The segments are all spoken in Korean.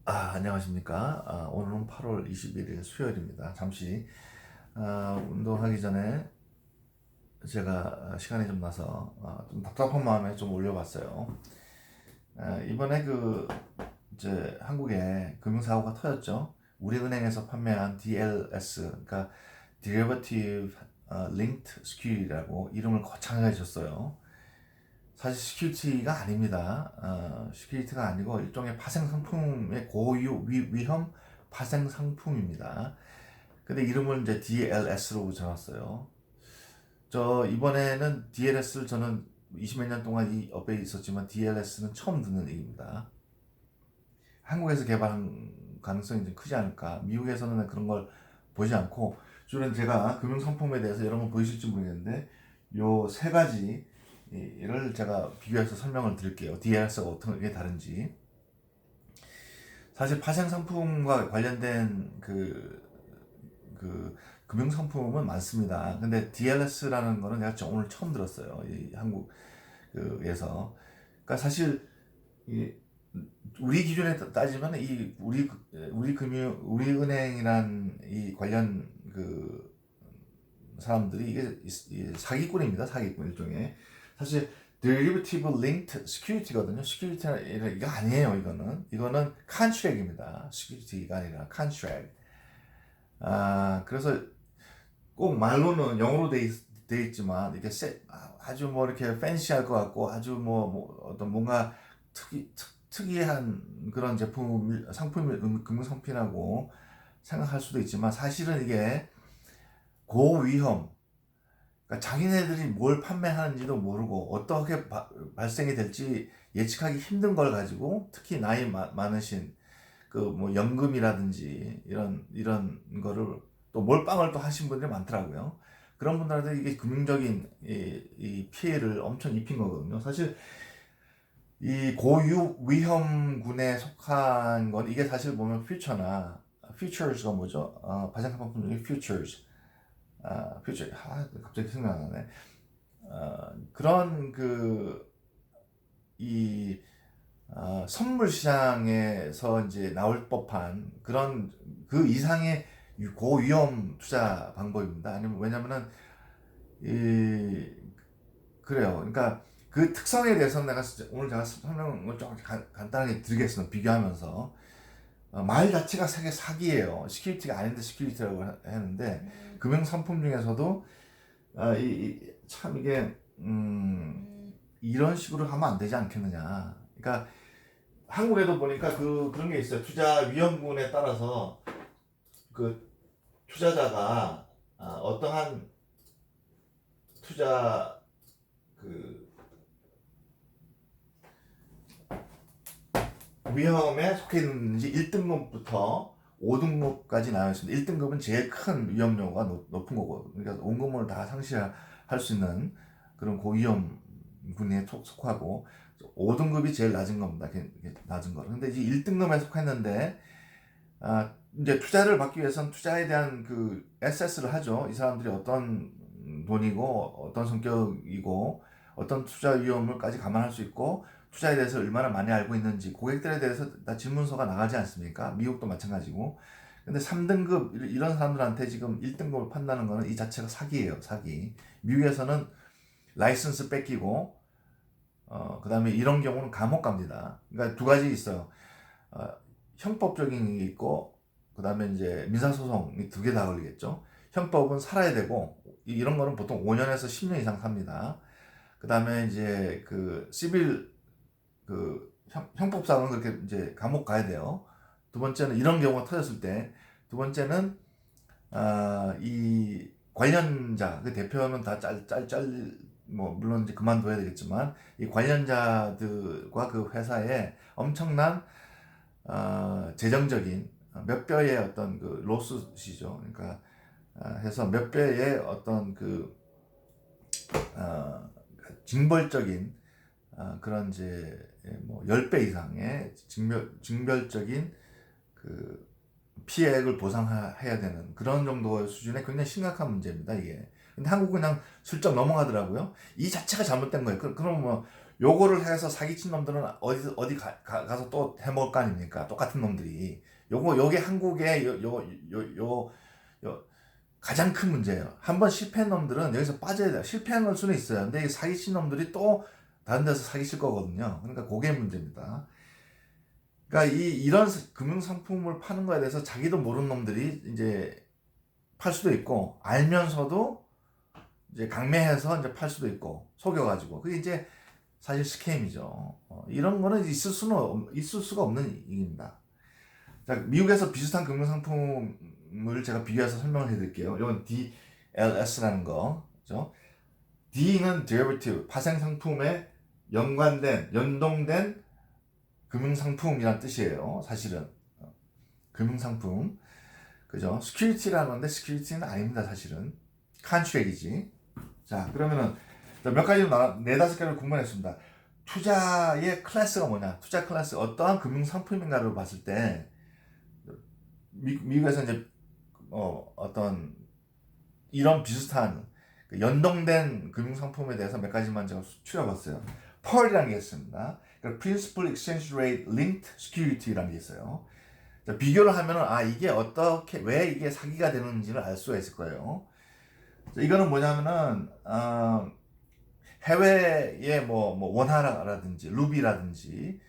안녕하십니까. 오늘은 8월 21일 수요일입니다. 잠시 운동하기 전에 제가 시간이 좀 나서 좀 답답한 마음에 좀 올려봤어요. 이번에 이제 한국에 금융사고가 터졌죠. 우리은행에서 판매한 DLS, 그러니까 Derivative Linked Security라고 이름을 거창하게 줬어요. 사실 시큐리티가 아닙니다. 시큐리티가 아니고 일종의 파생 상품의 위험 파생 상품입니다. 근데 이름을 이제 DLS로 붙여놨어요. 저 이번에는 DLS를 저는 20몇 년 동안 이 업에 있었지만 DLS는 처음 듣는 얘기입니다. 한국에서 개발한 가능성이 좀 크지 않을까. 미국에서는 그런 걸 보지 않고 주로 제가 금융 상품에 대해서 여러분 보이실지 모르겠는데 요 세 가지를 제가 비교해서 설명을 드릴게요. DLS가 어떻게 다른지. 사실 파생 상품과 관련된 그 금융 상품은 많습니다. 근데 DLS라는 거는 내가 오늘 처음 들었어요. 이 한국에서. 그러니까 사실 이 우리 기준에 따지면 우리 은행이란 이 관련 사람들이 이게 사기꾼입니다. 사기꾼 일종의. 사실 derivative linked security거든요. security가 이거 아니에요. 이거는 contract입니다. security가 아니라 contract. 그래서 꼭 말로는 영어로 돼 있지만 이게 아주 뭐 이렇게 팬시할 것 같고 아주 어떤 뭔가 특이한 그런 금융 상품이라고 생각할 수도 있지만 사실은 이게 고위험, 그러니까 자기네들이 뭘 판매하는지도 모르고 어떻게 발생이 될지 예측하기 힘든 걸 가지고 특히 나이 많으신 뭐 연금이라든지 이런 거를 또 몰빵을 또 하신 분들이 많더라고요. 그런 분들한테 이게 금융적인 이 피해를 엄청 입힌 거거든요. 사실 이 고위험군에 속한 건 이게 사실 보면 퓨처스가 뭐죠? 발생상품 중에 퓨처 갑자기 생각나네. 그런 이 선물 시장에서 이제 나올 법한 그런 그 이상의 고위험 투자 방법입니다. 아니면 왜냐면은 이 그래요. 그러니까 그 특성에 대해서 오늘 제가 설명을 좀 간단하게 드리겠습니다. 비교하면서 말 자체가 사기예요. 시큐리티가 아닌데 시큐리티라고 하는데 금융 상품 중에서도 참 이게 이런 식으로 하면 안 되지 않겠느냐. 그러니까 한국에도 보니까 그런 게 있어요. 투자 위험군에 따라서 그 투자자가 어떠한 투자 그 위험에 속해 있는지 1등급부터 5등급까지 나와 있습니다. 1등급은 제일 큰 위험 요소가 높은 거고, 그러니까 온몸을 다 상실할 수 있는 그런 고위험 군에 속하고 5등급이 제일 낮은 겁니다. 낮은 거. 근데 이제 1등급에 속했는데 이제 투자를 받기 위해서는 투자에 대한 에세스를 하죠. 이 사람들이 어떤 돈이고 어떤 성격이고 어떤 투자 위험을까지 감안할 수 있고 투자에 대해서 얼마나 많이 알고 있는지 고객들에 대해서 다 질문서가 나가지 않습니까? 미국도 마찬가지고. 근데 3등급 이런 사람들한테 지금 1등급을 판다는 거는 이 자체가 사기예요. 사기. 미국에서는 라이선스 뺏기고 그 다음에 이런 경우는 감옥 갑니다. 그러니까 두 가지 있어요. 어, 형법적인 게 있고 그 다음에 이제 민사소송이 두 개 다 걸리겠죠. 형법은 살아야 되고 이런 거는 보통 5년에서 10년 이상 삽니다. 그 다음에 이제 시빌 형법상은 그렇게 이제 감옥 가야 돼요. 두 번째는 이런 경우가 터졌을 때, 두 번째는 이 관련자 그 대표는 다 뭐 물론 이제 그만둬야 되겠지만 이 관련자들과 그 회사에 엄청난 재정적인 몇 배의 어떤 로스시죠. 그러니까 해서 몇 배의 어떤 징벌적인 그런 이제 뭐 10배 이상의 징별적인 피해액을 보상해야 되는 그런 정도의 수준의 굉장히 심각한 문제입니다, 이게. 근데 한국은 그냥 슬쩍 넘어가더라고요. 이 자체가 잘못된 거예요. 그럼 뭐 요거를 해서 사기친 놈들은 어디 가서 또 해먹을 거 아닙니까? 똑같은 놈들이. 요게 한국의 요 가장 큰 문제예요. 한번 실패한 놈들은 여기서 빠져야 돼요. 실패한 수는 있어요. 근데 이 사기친 놈들이 또 다른 데서 사기칠 거거든요. 그러니까 그게 문제입니다. 그러니까 이런 금융 상품을 파는 거에 대해서 자기도 모르는 놈들이 이제 팔 수도 있고, 알면서도 이제 강매해서 이제 팔 수도 있고, 속여가지고. 그게 이제 사실 스캠이죠. 이런 거는 있을 수가 없는 일입니다. 자, 미국에서 비슷한 금융 상품을 제가 비교해서 설명을 해드릴게요. 이건 DLS라는 거, 그죠? D는 derivative, 파생 상품에 연동된 금융 상품이란 뜻이에요. 사실은 금융 상품, 그죠? security라는 건데 security는 아닙니다. 사실은 contract이지. 자, 그러면은 몇 가지 네다섯 가지를 구분했습니다. 투자의 클래스가 뭐냐? 투자 클래스 어떠한 금융 상품인가를 봤을 때 미국에서 이제 어떤 이런 비슷한 연동된 금융 상품에 대해서 몇 가지만 제가 추려봤어요. PEAR이라는 게 있습니다. 그러니까 Principal Exchange Rate Linked Security라는 게 있어요. 자, 비교를 하면은 이게 왜 이게 사기가 되는지를 알 수가 있을 거예요. 자, 이거는 뭐냐면은 해외의 뭐 원화라든지 루비라든지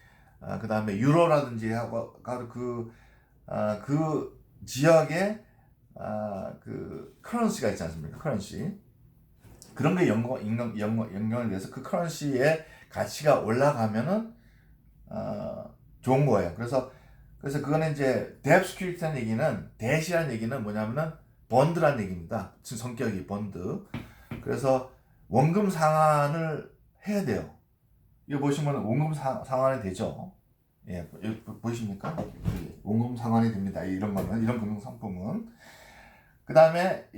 그 다음에 유로라든지 하고 그 지역의 그 커런시가 있지 않습니까? 커런시. 그런 게 영향을 내서 그 커런시의 가치가 올라가면은 좋은 거예요. 그래서 그거는 이제 debt security라는 얘기는, debt이라는 얘기는 뭐냐면은 번드라는 얘기입니다. 성격이 번드. 그래서 원금 상환을 해야 돼요. 이거 보시면 원금 상환이 되죠. 예, 보이십니까? 원금 상환이 됩니다. 이런 거는, 이런 금융 상품은. 그 다음에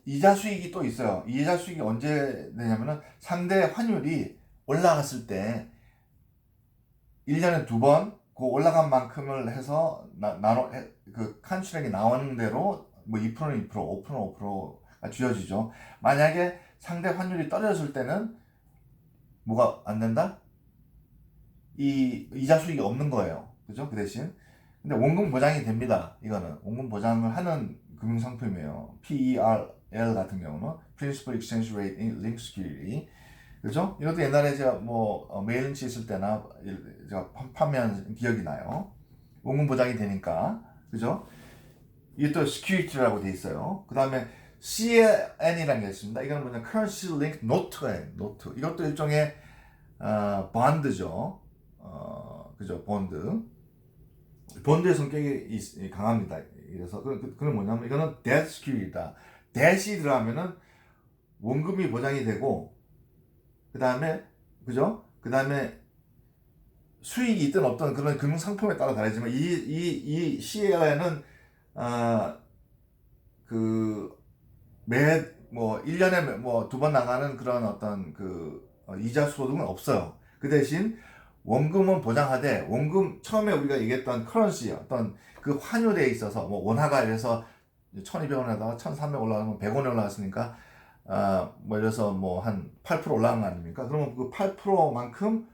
이자 수익이 또 있어요. 이 이자 수익이 언제 되냐면은 상대 환율이 올라갔을 때 1년에 2번 그 올라간 만큼을 해서 그 칸출액이 나오는 대로 뭐 2%는 2%, 5%는 5%가 쥐어지죠. 만약에 상대 환율이 떨어졌을 때는 뭐가 안 된다? 이 이자 수익이 없는 거예요. 그죠? 그 대신. 근데 원금 보장이 됩니다. 이거는 원금 보장을 하는 금융 상품이에요. PERL 같은 경우는 Principal Exchange Rate Linked Security. 그죠? 이것도 옛날에 제가 메일린치 있을 때나 제가 판매한 기억이 나요. 원금 보장이 되니까. 그죠? 이게 또 security라고 돼 있어요. 그 다음에 CLN이라는 게 있습니다. 이거는 뭐냐? Currency Linked Note예요. 노트. 이것도 일종의 본드죠. 그죠? 본드의 성격이 강합니다. 그래서 그건 뭐냐면 이거는 debt security다. debt이 들어가면은 원금이 보장이 되고, 그 다음에 그죠? 그 다음에 수익이 있든 없든 그런 금융 상품에 따라 다르지만 이 CLN은 뭐 1년에 뭐 2번 나가는 그런 어떤 이자 소득은 없어요. 그 대신 원금은 보장하되, 원금 처음에 우리가 얘기했던 커런시 어떤 그 환율에 있어서 뭐 원화가 이래서 1200원에다가 1300 올라가면 100원에 올라갔으니까 뭐 이래서 뭐 한 8% 올라간 거 아닙니까? 그러면 그 8%만큼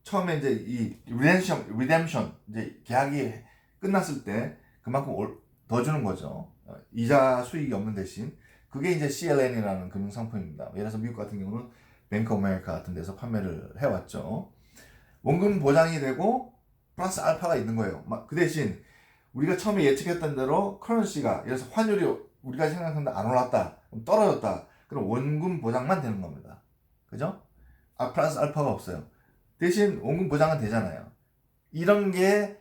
처음에 이제 이 리뎀션 이제 계약이 끝났을 때 그만큼 더 주는 거죠. 이자 수익이 없는 대신. 그게 이제 CLN이라는 금융 상품입니다. 예를 들어서 미국 같은 경우는 뱅크 오브 아메리카 같은 데서 판매를 해왔죠. 원금 보장이 되고 플러스 알파가 있는 거예요. 그 대신 우리가 처음에 예측했던 대로 커런시가, 예를 들어서 환율이 우리가 생각했는데 안 올랐다, 떨어졌다, 그럼 원금 보장만 되는 겁니다. 그죠? 플러스 알파가 없어요. 대신 원금 보장은 되잖아요. 이런 게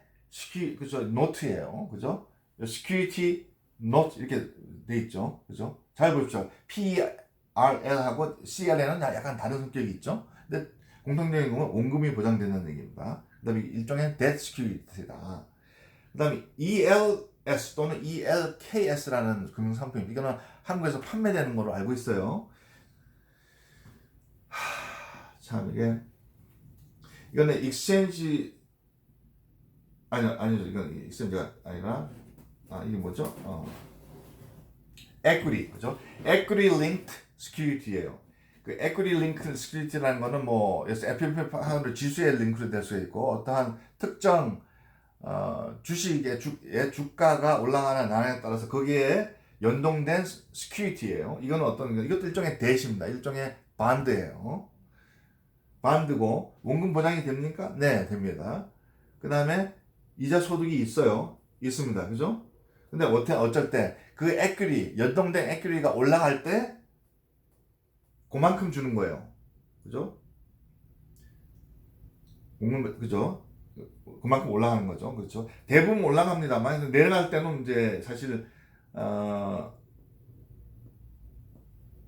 그죠? 노트예요. 그죠? security note 이렇게 돼 있죠. 그죠? 잘 보십시오. PRL하고 CLN은 약간 다른 성격이 있죠. 근데 공통적인 건 원금이 보장되는 얘기입니다. 그 다음에 일종의 debt security다. 그 다음에 ELS 또는 ELKS라는 금융상품입니다. 이거는 한국에서 판매되는 걸로 알고 있어요. 참, 이거는 exchange, 아니죠. 이건 exchange가 아니라, 이게 뭐죠? equity, 그죠? equity linked security예요. 그 equity linked security라는 거는 뭐 S&P 500 지수에 링크로 될 수 있고 어떠한 특정 주식의 주가가 올라가는 난에 따라서 거기에 연동된 security예요. 이거는 이것도 일종의 debt입니다. 일종의 반드예요. 반드고 원금 보장이 됩니까? 네, 됩니다. 그 다음에 이자 소득이 있습니다. 그죠? 근데 어쩔 때 그 equity, 연동된 equity가 올라갈 때 그만큼 주는 거예요. 그죠? 그죠? 그만큼 올라가는 거죠. 그렇죠? 대부분 올라갑니다만 내려갈 때는 이제 사실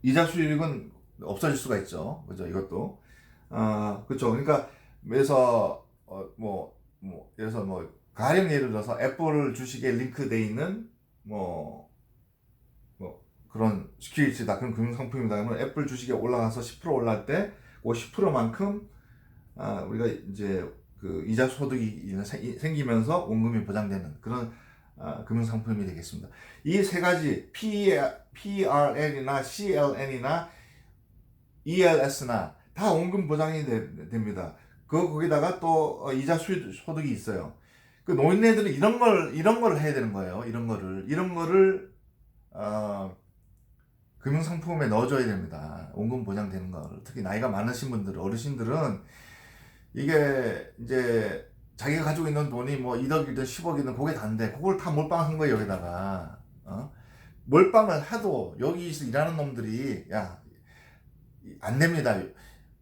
이자 수익은 없어질 수가 있죠. 그죠? 이것도 그렇죠. 그러니까 그래서 예를 들어서 가령 예를 들어서 애플 주식에 링크돼 있는 뭐 그런 시큐리티다, 그런 금융상품이다. 그러면 애플 주식이 올라가서 10% 올라갈 때, 그 10%만큼, 우리가 이제 그 이자 소득이 생기면서 원금이 보장되는 그런 금융상품이 되겠습니다. 이 세 가지, PRL이나 CLN이나 ELS나 다 원금 보장이 됩니다. 거기다가 또 이자 소득이 있어요. 그 노인네들은 이런 걸 해야 되는 거예요. 이런 거를, 금융상품에 넣어줘야 됩니다. 원금 보장되는 걸. 특히 나이가 많으신 분들, 어르신들은 이게 이제 자기가 가지고 있는 돈이 뭐 2억이든 10억이든 그게 다인데 그걸 다 몰빵한 거예요, 여기다가. 몰빵을 해도 여기서 일하는 놈들이 안 됩니다.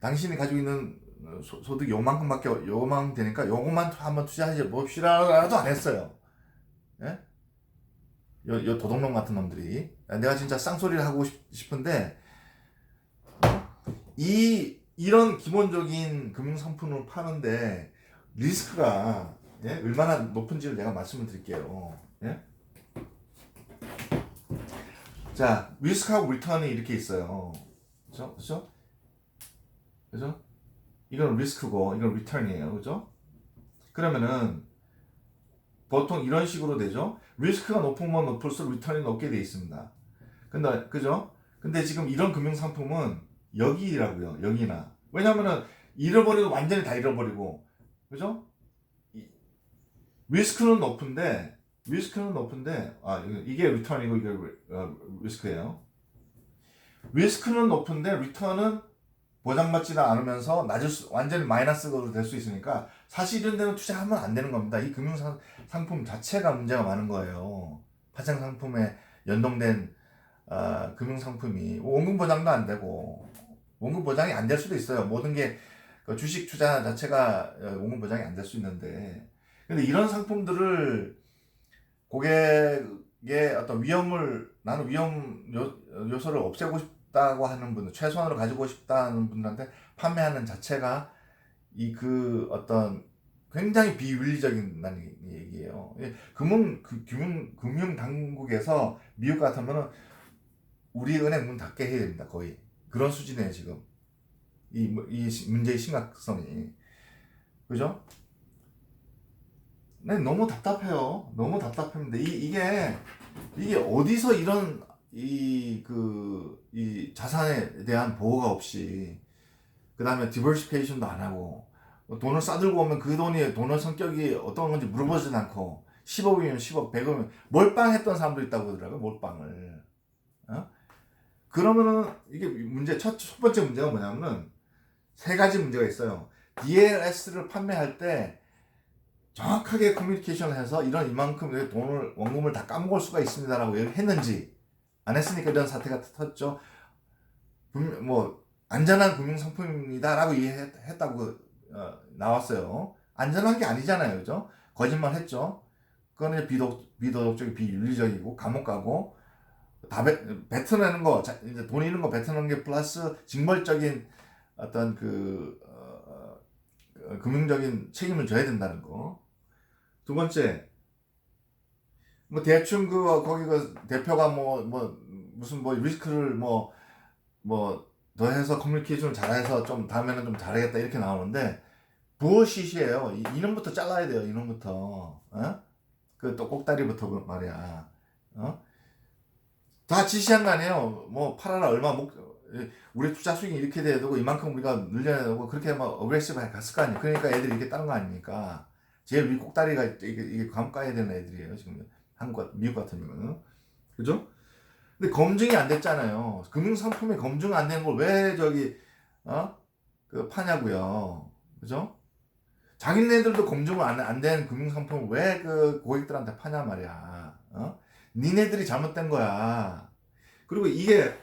당신이 가지고 있는 소득이 요만큼 되니까 요것만 한번 투자해 봅시다라도 안 했어요. 예? 요 도둑놈 같은 놈들이. 내가 진짜 쌍소리를 하고 싶은데 이런 기본적인 금융상품을 파는데 리스크가 얼마나 높은지를 내가 말씀을 드릴게요. 예? 자, 리스크하고 리턴이 이렇게 있어요. 그죠? 이건 리스크고 이건 리턴이에요. 그죠? 그러면은 보통 이런 식으로 되죠. 리스크가 높으면 높을수록 리턴이 높게 돼 있습니다. 그죠? 근데 지금 이런 금융상품은 여기라고요. 여기나. 왜냐면은 잃어버리고 완전히 다 잃어버리고. 그죠? 리스크는 높은데 이게 리턴이고 이게 리스크예요. 리스크는 높은데 리턴은 보장받지는 않으면서 완전히 마이너스로 될 수 있으니까 사실 이런 데는 투자하면 안 되는 겁니다. 이 금융상품 자체가 문제가 많은 거예요. 파생상품에 연동된 금융상품이 원금 보장도 안 되고 원금 보장이 안 될 수도 있어요. 모든 게 주식 투자 자체가 원금 보장이 안 될 수 있는데, 근데 이런 상품들을 고객의 어떤 나는 위험 요소를 없애고 싶다고 하는 분들, 최소한으로 가지고 싶다는 분들한테 판매하는 자체가 어떤 굉장히 비윤리적인 얘기예요. 금융 당국에서 미국 같으면은 우리 은행 문 닫게 해야 됩니다. 거의 그런 수준이에요 지금 이 문제의 심각성이. 그죠? 네, 너무 답답해요. 너무 답답합니다. 이게 어디서 이런 이 자산에 대한 보호가 없이, 그 다음에 디버시피케이션도 안 하고 돈을 싸들고 오면 그 돈의 성격이 어떤 건지 물어보지도 않고 10억이면 10억, 100억이면 몰빵했던 사람도 있다고 그러더라고요. 몰빵을. 그러면은 이게 첫 번째 문제가 뭐냐면은 세 가지 문제가 있어요. DLS를 판매할 때 정확하게 커뮤니케이션을 해서 이만큼 원금을 다 까먹을 수가 있습니다라고 했는지, 안 했으니까 이런 사태가 터졌죠. 안전한 금융상품입니다라고 이해했다고 나왔어요. 안전한 게 아니잖아요. 그죠? 거짓말 했죠. 그거는 비도덕적이고 비윤리적이고 감옥 가고 다 뱉어내는 거, 이제 돈 있는 거 뱉어내는 게 플러스 징벌적인 어떤 금융적인 책임을 져야 된다는 거. 두 번째, 대충 거기 대표가 무슨 리스크를 더해서 커뮤니케이션을 잘해서 좀 다음에는 좀 잘하겠다 이렇게 나오는데 부어시시예요. 이놈부터 잘라야 돼요. 이놈부터. 또 꼭다리부터 말이야. 다 지시한 거 아니에요. 팔아라, 얼마 우리 투자 수익이 이렇게 돼야 되고 이만큼 우리가 늘려야 되고 그렇게 막 어그레시브하게 갔을 거 아니에요. 그러니까 애들이 이렇게 따는 거 아닙니까? 제일 위 꼭다리가 이게 감가야 되는 애들이에요. 지금 미국 같은 경우는. 그죠? 근데 검증이 안 됐잖아요. 금융상품이 검증 안 된 걸 왜 그 파냐고요. 그죠? 자기네들도 검증을 안 된 금융상품을 왜 그 고객들한테 파냐 말이야. 니네들이 잘못된 거야. 그리고 이게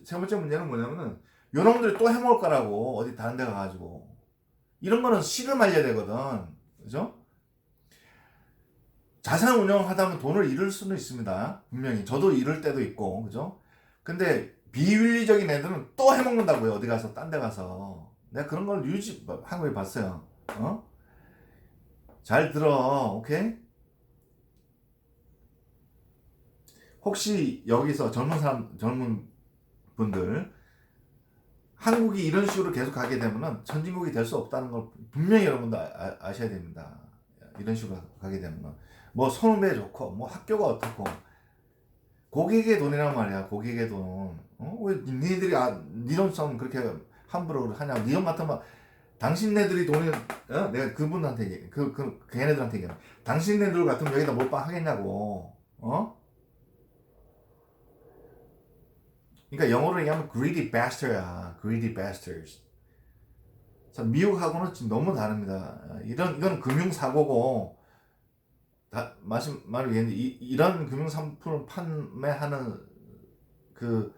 세 번째 문제는 뭐냐면은 요놈들이 또 해먹을 거라고 어디 다른 데 가가지고 이런 거는 씨를 말려야 되거든. 그죠? 자산 운영을 하다 보면 돈을 잃을 수는 있습니다. 분명히 저도 잃을 때도 있고 그죠? 근데 비윤리적인 애들은 또 해먹는다고요. 어디 가서 딴 데 가서 내가 그런 걸 한국에 봤어요. 잘 들어. 오케이? 혹시 여기서 젊은 분들 한국이 이런 식으로 계속 가게 되면은 선진국이 될 수 없다는 걸 분명히 여러분도 아셔야 됩니다. 이런 식으로 가게 되면은 뭐 선후배 좋고 뭐 학교가 어떻고 고객의 돈이란 말이야. 고객의 돈. 왜 니네들이 니돈 싸움 그렇게 함부로 하냐? 니돈 같으면 당신네들이 돈을 내가 그분한테 얘기해. 걔네들한테 얘기해. 당신네들 같으면 여기다 몰빵 하겠냐고. 그러니까 영어로 얘기하면 greedy bastard야. greedy bastards. 자, 미국하고는 지금 너무 다릅니다. 이건 금융사고고, 말을 얘기했는데, 이런 금융상품을 판매하는 그,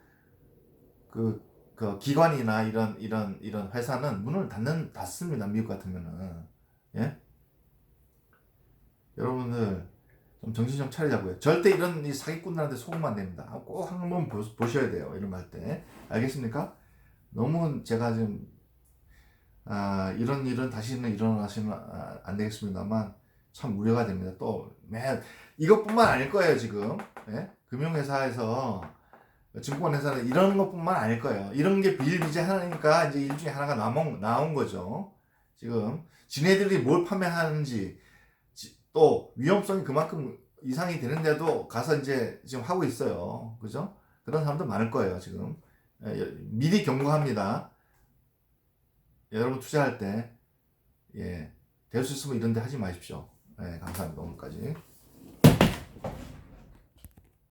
그 기관이나 이런 회사는 문을 닫습니다. 미국 같으면은. 예? 여러분들, 좀 정신 좀 차리자고요. 절대 이런 이 사기꾼들한테 속으면 안 됩니다. 꼭 한번 보셔야 돼요. 이런 거 할 때. 알겠습니까? 너무 제가 지금 이런 일은 다시는 일어나시면 안 되겠습니다만 참 우려가 됩니다. 또 이것뿐만 아닐 거예요. 지금 금융회사에서 증권회사는 이런 것뿐만 아닐 거예요. 이런 게 비일비재하니까 이제 일 중에 하나가 나온 거죠. 지금 지네들이 뭘 판매하는지 또 위험성이 그만큼 이상이 되는데도 가서 이제 지금 하고 있어요. 그죠? 그런 사람도 많을 거예요. 지금 미리 경고합니다. 여러분 투자할 때 될 수 있으면 이런 데 하지 마십시오. 감사합니다. 오늘까지.